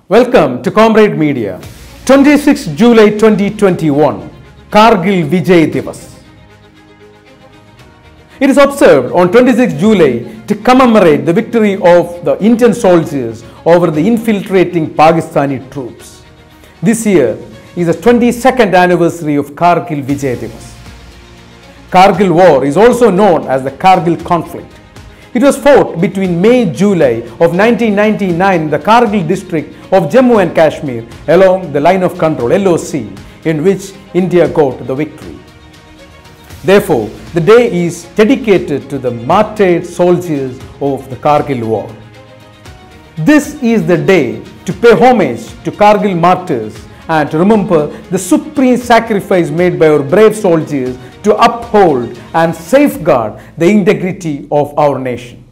Welcome to Comrade Media. 26 July 2021, Kargil Vijay Divas. It is observed on 26 July to commemorate the victory of the Indian soldiers over the infiltrating Pakistani troops. This year is the 22nd anniversary of Kargil Vijay Divas. Kargil War is also known as the Kargil conflict. It was fought between May-July of 1999 in the Kargil district of Jammu and Kashmir along the line of control LOC, in which India got the victory. Therefore, the day is dedicated to the martyred soldiers of the Kargil War. This is the day to pay homage to Kargil martyrs and to remember the supreme sacrifice made by our brave soldiers to uphold and safeguard the integrity of our nation.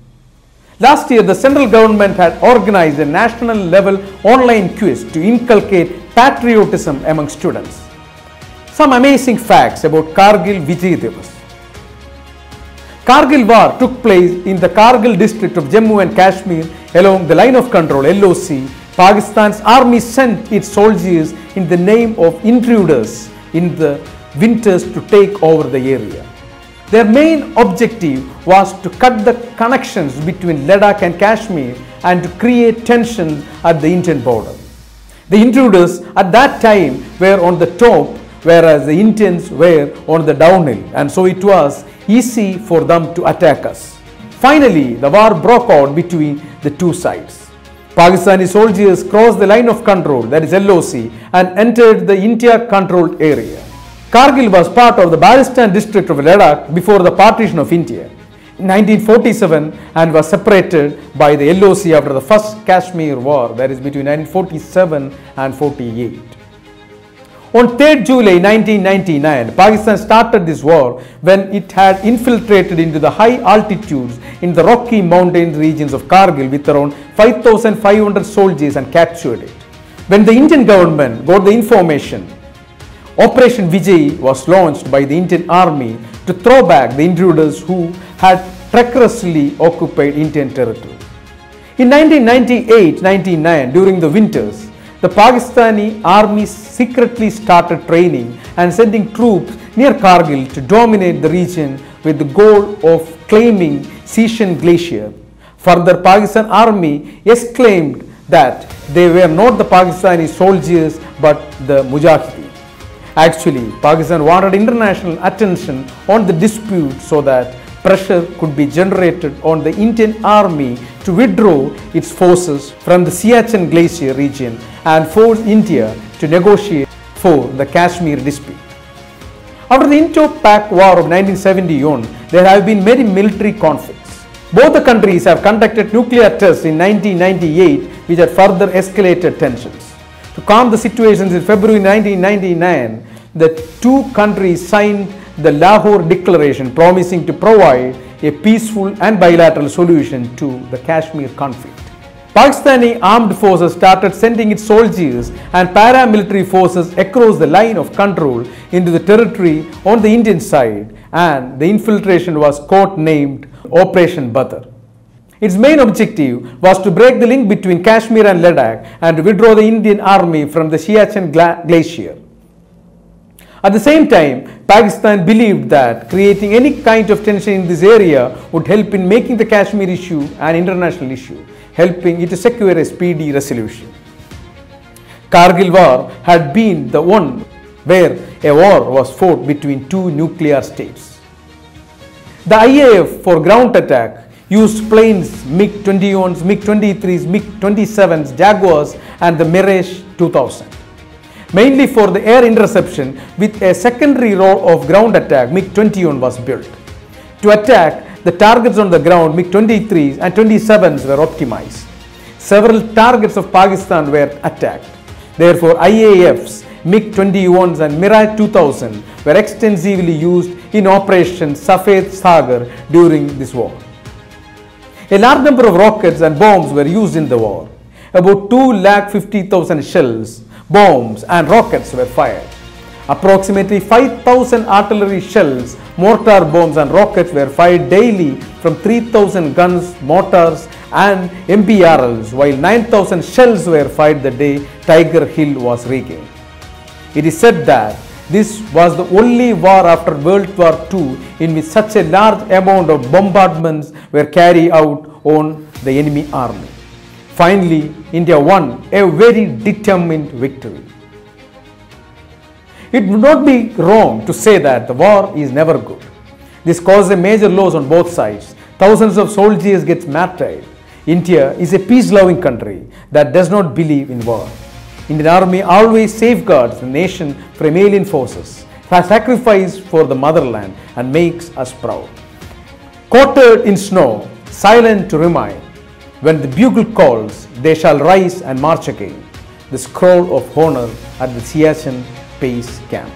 Last year, the central government had organized a national level online quiz to inculcate patriotism among students. Some amazing facts about Kargil Vijay Divas. Kargil War took place in the Kargil district of Jammu and Kashmir along the line of control LOC. Pakistan's army sent its soldiers in the name of intruders in the winters to take over the area. Their main objective was to cut the connections between Ladakh and Kashmir and to create tensions at the Indian border. The intruders at that time were on the top, whereas the Indians were on the downhill, and so it was easy for them to attack us. Finally, the war broke out between the two sides. Pakistani soldiers crossed the line of control, that is LOC, and entered the India-controlled area. Kargil was part of the Balochistan district of Ladakh before the partition of India in 1947 and was separated by the LOC after the first Kashmir War, that is between 1947 and 48. On 3rd July 1999, Pakistan started this war when it had infiltrated into the high altitudes in the Rocky Mountain regions of Kargil with around 5,500 soldiers and captured it. When the Indian government got the information, Operation Vijay was launched by the Indian Army to throw back the intruders who had treacherously occupied Indian territory. In 1998-99, during the winters, the Pakistani army secretly started training and sending troops near Kargil to dominate the region with the goal of claiming Siachen Glacier. Further, Pakistan army exclaimed that they were not the Pakistani soldiers but the Mujahideen. Actually, Pakistan wanted international attention on the dispute so that pressure could be generated on the Indian army to withdraw its forces from the Siachen Glacier region and force India to negotiate for the Kashmir dispute. After the Indo-Pak War of 1971, there have been many military conflicts. Both the countries have conducted nuclear tests in 1998, which had further escalated tensions. To calm the situations in February 1999, the two countries signed the Lahore Declaration promising to provide a peaceful and bilateral solution to the Kashmir conflict. Pakistani armed forces started sending its soldiers and paramilitary forces across the line of control into the territory on the Indian side, and the infiltration was codenamed Operation Badr. Its main objective was to break the link between Kashmir and Ladakh and to withdraw the Indian army from the Siachen Glacier. At the same time, Pakistan believed that creating any kind of tension in this area would help in making the Kashmir issue an international issue, helping it to secure a speedy resolution. Kargil War had been the one where a war was fought between two nuclear states. The IAF for ground attack used planes MiG-21s, MiG-23s, MiG-27s, Jaguars and the Mirage 2000. Mainly for the air interception, with a secondary role of ground attack, MiG-21 was built. To attack the targets on the ground, MiG-23s and 27s were optimized. Several targets of Pakistan were attacked. Therefore, IAFs, MiG-21s and Mirage 2000 were extensively used in Operation Safed Sagar during this war. A large number of rockets and bombs were used in the war. About 250,000 shells, bombs and rockets were fired. Approximately 5,000 artillery shells, mortar bombs and rockets were fired daily from 3,000 guns, mortars and MBRLs, while 9,000 shells were fired the day Tiger Hill was regained. It is said that this was the only war after World War II in which such a large amount of bombardments were carried out on the enemy army. Finally, India won a very determined victory. It would not be wrong to say that the war is never good. This caused a major loss on both sides. Thousands of soldiers get martyred. India is a peace-loving country that does not believe in war. Indian Army always safeguards the nation from alien forces, has sacrificed for the motherland and makes us proud. Quartered in snow, silent to remind, when the bugle calls, they shall rise and march again. The scroll of honor at the Siachen Base Camp.